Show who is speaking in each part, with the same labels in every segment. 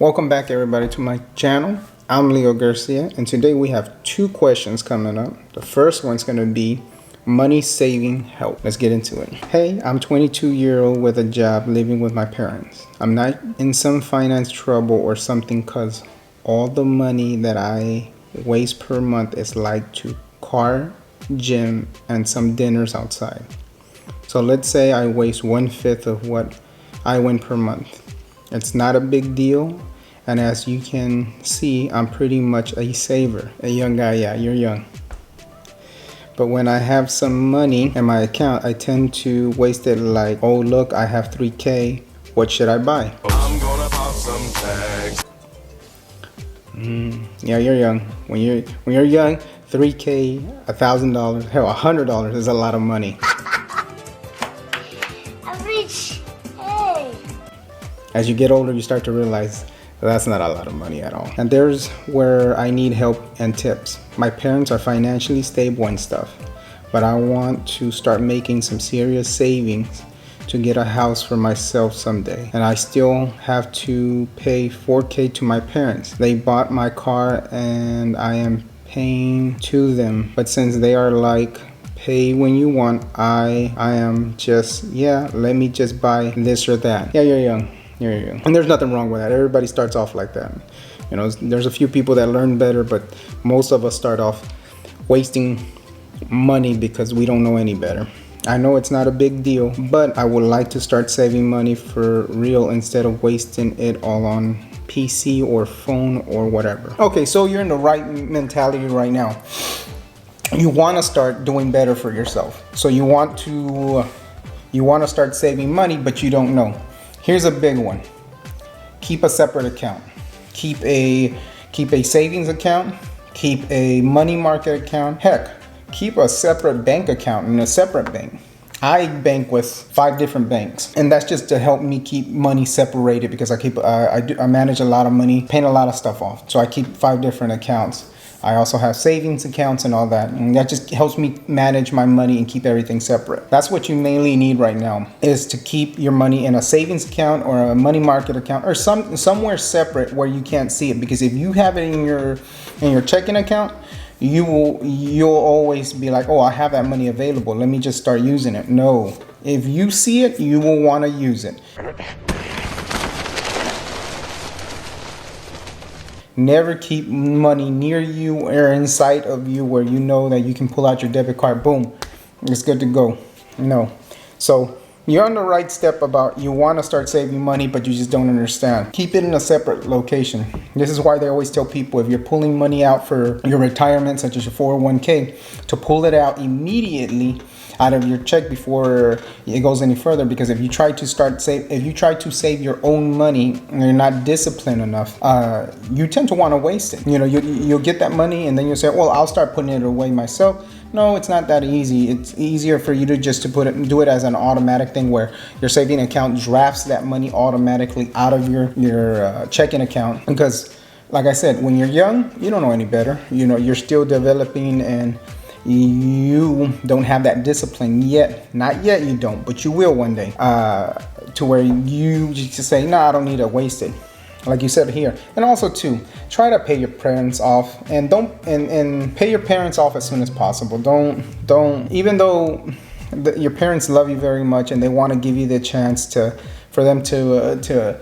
Speaker 1: Welcome back everybody to my channel. I'm Leo Garcia and today we have two questions coming up. The first one's going to be money saving help. Let's get into it. Hey, I'm 22-year-old with a job living with my parents. I'm not in some finance trouble or something because all the money that I waste per month is like to car, gym, and some dinners outside. So let's say I waste 1/5 of what I win per month. It's not a big deal, and as you can see, I'm pretty much a saver. A young guy, yeah, you're young. But when I have some money in my account, I tend to waste it like, oh look, I have 3K, what should I buy? I'm gonna pop some tags. Yeah, you're young. When you're young, 3K, $1,000, hell, $100 is a lot of money. As you get older, you start to realize that's not a lot of money at all. And there's where I need help and tips. My parents are financially stable and stuff, but I want to start making some serious savings to get a house for myself someday. And I still have to pay 4K to my parents. They bought my car and I am paying to them. But since they are like, pay when you want, I am just, yeah, let me just buy this or that. Yeah, you're young. And there's nothing wrong with that. Everybody starts off like that. You know, there's a few people that learn better, but most of us start off wasting money because we don't know any better. I know it's not a big deal, but I would like to start saving money for real instead of wasting it all on PC or phone or whatever. Okay, so you're in the right mentality right now. You want to start doing better for yourself. So you want to start saving money, but you don't know. Here's a big one. Keep a separate account. Keep a savings account. Keep a money market account. Heck, keep a separate bank account in a separate bank. I bank with 5 different banks, and that's just to help me keep money separated because I manage a lot of money, paying a lot of stuff off. So I keep 5 different accounts. I also have savings accounts and all that, and that just helps me manage my money and keep everything separate. That's what you mainly need right now, is to keep your money in a savings account or a money market account or somewhere separate where you can't see it. Because if you have it in your checking account, you'll always be like, oh, I have that money available, let me just start using it. No, if you see it, you will want to use it. Never keep money near you or in sight of you where you know that you can pull out your debit card, boom, it's good to go. No. So you're on the right step about you want to start saving money, but you just don't understand. Keep it in a separate location. This is why they always tell people, if you're pulling money out for your retirement, such as your 401k, to pull it out immediately out of your check before it goes any further. Because if you try to save your own money and you're not disciplined enough, you tend to want to waste it. You know, you'll get that money and then you'll say, well, I'll start putting it away myself. No, it's not that easy. It's easier for you to just do it as an automatic thing where your saving account drafts that money automatically out of your checking account. Because like I said, when you're young, you don't know any better. You know, you're still developing and you don't have that discipline yet. Not yet, you don't, but you will one day, to where you just say, no, I don't need to waste it, like you said here. And also too, try to pay your parents off, and pay your parents off as soon as possible. Don't even though your parents love you very much and they want to give you the chance for them to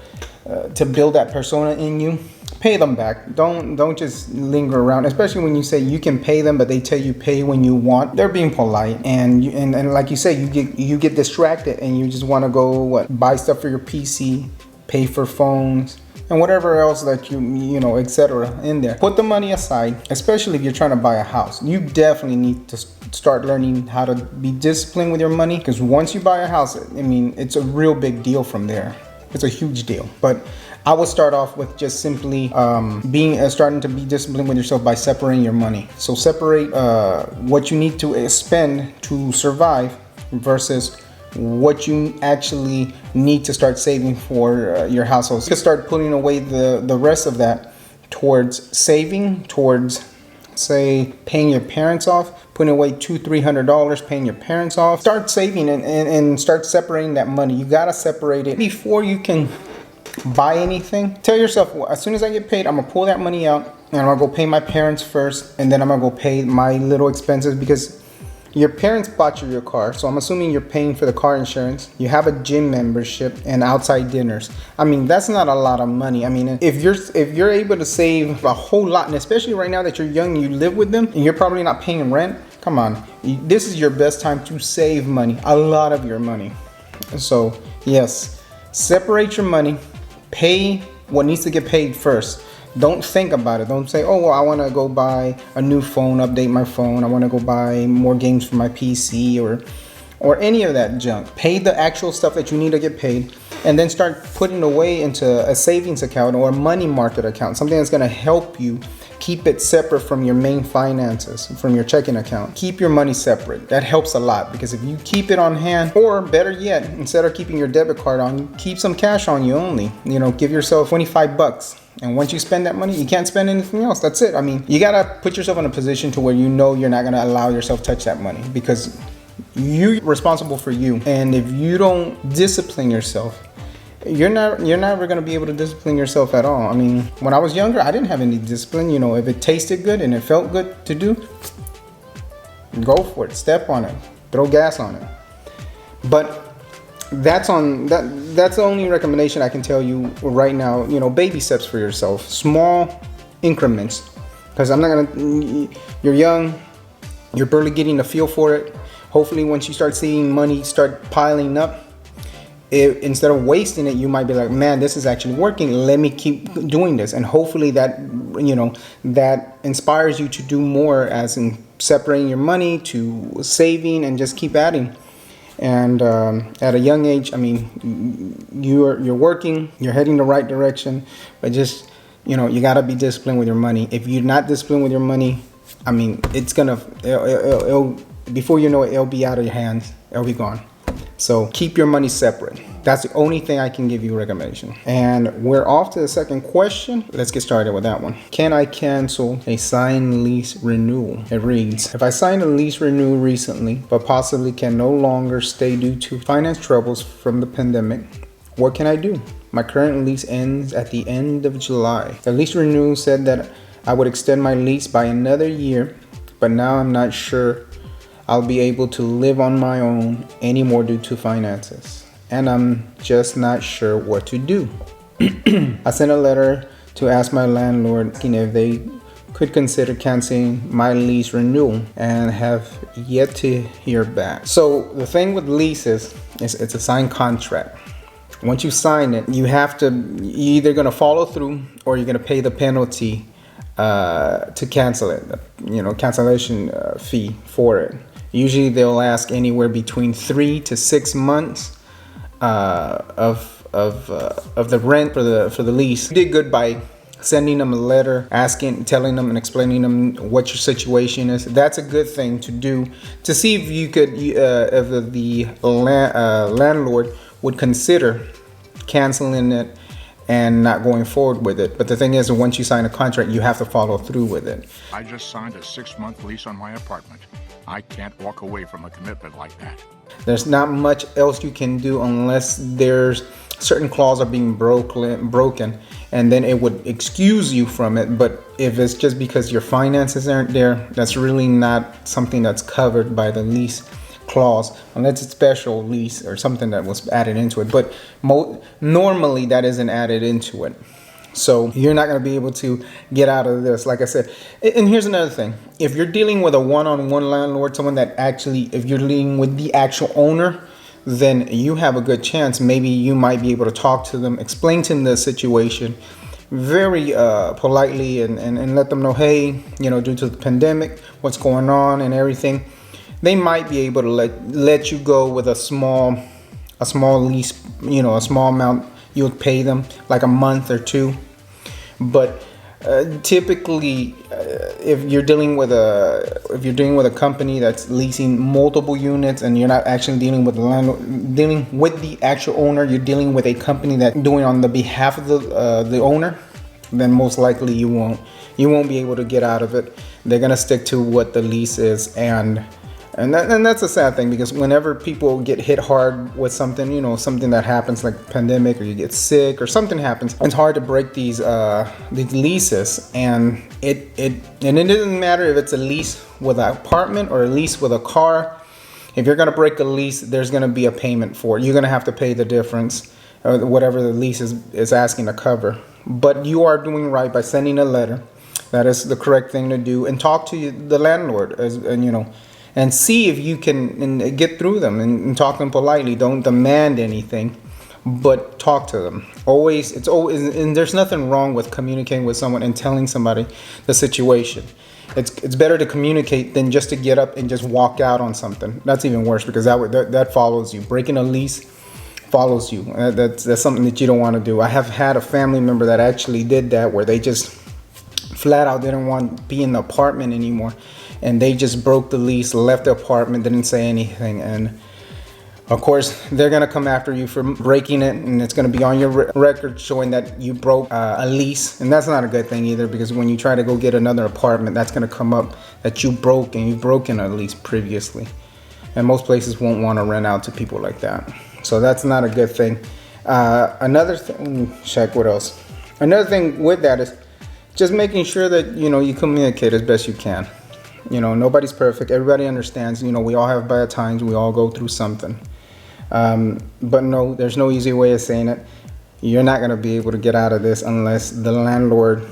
Speaker 1: build that persona in you, pay them back. Don't just linger around, especially when you say you can pay them but they tell you pay when you want. They're being polite, and like you say, you get distracted and you just want to go buy stuff for your PC, pay for phones and whatever else that you know, etc. in there. Put the money aside, especially if you're trying to buy a house. You definitely need to start learning how to be disciplined with your money, because once you buy a house, I mean, it's a real big deal from there. It's a huge deal. But I would start off with just simply starting to be disciplined with yourself by separating your money. So separate what you need to spend to survive versus what you actually need to start saving for your household. So you can start putting away the rest of that towards saving, towards, say, paying your parents off, putting away $200-300, paying your parents off. Start saving and start separating that money. You gotta separate it before you can buy anything, tell yourself, well, as soon as I get paid, I'm gonna pull that money out and I'm gonna go pay my parents first, and then I'm gonna go pay my little expenses, because your parents bought you your car, so I'm assuming you're paying for the car insurance. You have a gym membership and outside dinners. I mean, that's not a lot of money. I mean, if you're able to save a whole lot, and especially right now that you're young, you live with them, and you're probably not paying rent. Come on, this is your best time to save money, a lot of your money. So yes, separate your money, pay what needs to get paid first. Don't think about it. Don't say, oh, well, I want to go buy a new phone, update my phone. I want to go buy more games for my PC or any of that junk. Pay the actual stuff that you need to get paid, and then start putting away into a savings account or a money market account, something that's going to help you keep it separate from your main finances, from your checking account. Keep your money separate. That helps a lot, because if you keep it on hand, or better yet, instead of keeping your debit card on, keep some cash on you only. You know, give yourself 25 bucks. And once you spend that money, you can't spend anything else. That's it. I mean, you gotta put yourself in a position to where you know you're not gonna allow yourself to touch that money, because you're responsible for you. And if you don't discipline yourself, you're never gonna be able to discipline yourself at all. I mean, when I was younger, I didn't have any discipline. You know, if it tasted good and it felt good to do, go for it. Step on it. Throw gas on it. But that's the only recommendation I can tell you right now. You know, baby steps for yourself, small increments, because you're young, you're barely getting a feel for it. Hopefully once you start seeing money start piling up, instead of wasting it, you might be like, man, this is actually working, let me keep doing this. And hopefully that, you know, that inspires you to do more, as in separating your money to saving, and just keep adding. And at a young age, I mean, you're working, you're heading the right direction, but just, you know, you got to be disciplined with your money. If you're not disciplined with your money, I mean, it'll before you know it, it'll be out of your hands, it'll be gone. So keep your money separate. That's the only thing I can give you a recommendation. And we're off to the second question. Let's get started with that one. Can I cancel a signed lease renewal? It reads, if I signed a lease renewal recently, but possibly can no longer stay due to finance troubles from the pandemic, what can I do? My current lease ends at the end of July. The lease renewal said that I would extend my lease by another year, but now I'm not sure I'll be able to live on my own anymore due to finances, and I'm just not sure what to do. I sent a letter to ask my landlord if they could consider canceling my lease renewal, and have yet to hear back. So the thing with leases is it's a signed contract. Once you sign it, you're either gonna follow through, or you're gonna pay the penalty to cancel it, you know, cancellation fee for it. Usually they'll ask anywhere between 3 to 6 months of the rent for the lease. You did good by sending them a letter, telling them and explaining them what your situation is. That's a good thing to do, to see if you could, if the landlord would consider canceling it and not going forward with it. But the thing is, once you sign a contract, you have to follow through with it.
Speaker 2: I just signed a 6-month lease on my apartment. I can't walk away from a commitment like that.
Speaker 1: There's not much else you can do unless there's certain clauses are being broken, and then it would excuse you from it. But if it's just because your finances aren't there, that's really not something that's covered by the lease clause, unless it's special lease or something that was added into it. But normally that isn't added into it. So you're not going to be able to get out of this, like I said. And here's another thing. If you're dealing with a one-on-one landlord, someone that actually, if you're dealing with the actual owner, then you have a good chance. Maybe you might be able to talk to them, explain to them the situation very politely, and let them know, hey, you know, due to the pandemic, what's going on and everything. They might be able to let you go with a small lease, you know, a small amount you'll pay them, like a month or 2. But typically, if you're dealing with a company that's leasing multiple units, and you're not actually dealing with the landlord, dealing with the actual owner, you're dealing with a company that's doing on the behalf of the owner, then most likely you won't be able to get out of it. They're gonna stick to what the lease is, and And that's a sad thing, because whenever people get hit hard with something, you know, something that happens like pandemic, or you get sick or something happens, it's hard to break these leases. And it doesn't matter if it's a lease with an apartment or a lease with a car. If you're gonna break a lease, there's gonna be a payment for it. You're gonna have to pay the difference, or whatever the lease is asking to cover. But you are doing right by sending a letter. That is the correct thing to do, and talk to the landlord, and you know, and see if you can get through them, and talk to them politely. Don't demand anything, but talk to them. It's always, and there's nothing wrong with communicating with someone and telling somebody the situation. It's better to communicate than just to get up and just walk out on something. That's even worse, because that follows you. Breaking a lease follows you. That's something that you don't want to do. I have had a family member that actually did that, where they just flat out didn't want to be in the apartment anymore, and they just broke the lease, left the apartment, didn't say anything. And of course, they're gonna come after you for breaking it, and it's gonna be on your record showing that you broke a lease. And that's not a good thing either, because when you try to go get another apartment, that's gonna come up that you've broken a lease previously. And most places won't want to rent out to people like that. So that's not a good thing. Another thing, check what else. Another thing with that is just making sure that, you know, you communicate as best you can. You know, nobody's perfect. Everybody understands. You know, we all have bad times. We all go through something. But no, there's no easy way of saying it. You're not going to be able to get out of this unless the landlord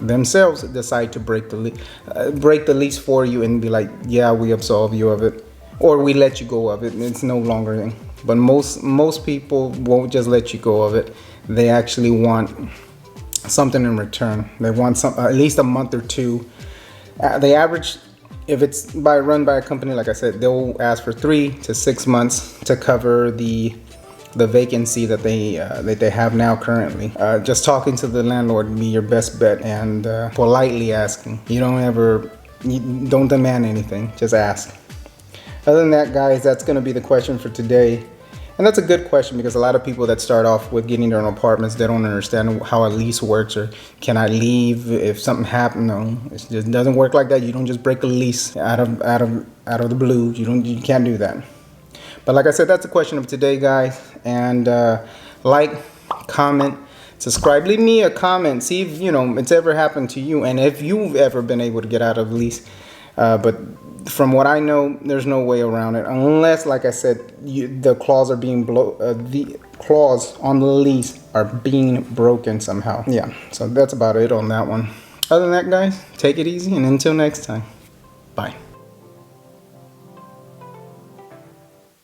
Speaker 1: themselves decide to break the lease for you and be like, yeah, we absolve you of it, or we let you go of it. It's no longer thing. But most people won't just let you go of it. They actually want something in return. They want at least a month or two. The average, if it's run by a company, like I said, they'll ask for 3 to 6 months to cover the vacancy that they have now currently. Just talking to the landlord would be your best bet, and politely asking. You don't demand anything, just ask. Other than that, guys, that's going to be the question for today. And that's a good question, because a lot of people that start off with getting their own apartments, they don't understand how a lease works, or can I leave if something happens? No, it just doesn't work like that. You don't just break a lease out of the blue. You can't do that. But like I said, that's the question of today, guys. And like, comment, subscribe, leave me a comment, see if it's ever happened to you, and if you've ever been able to get out of a lease. But from what I know, there's no way around it, unless, like I said, the clause the clause on the lease are being broken somehow. Yeah, so that's about it on that one. Other than that, guys, take it easy, and until next time, bye.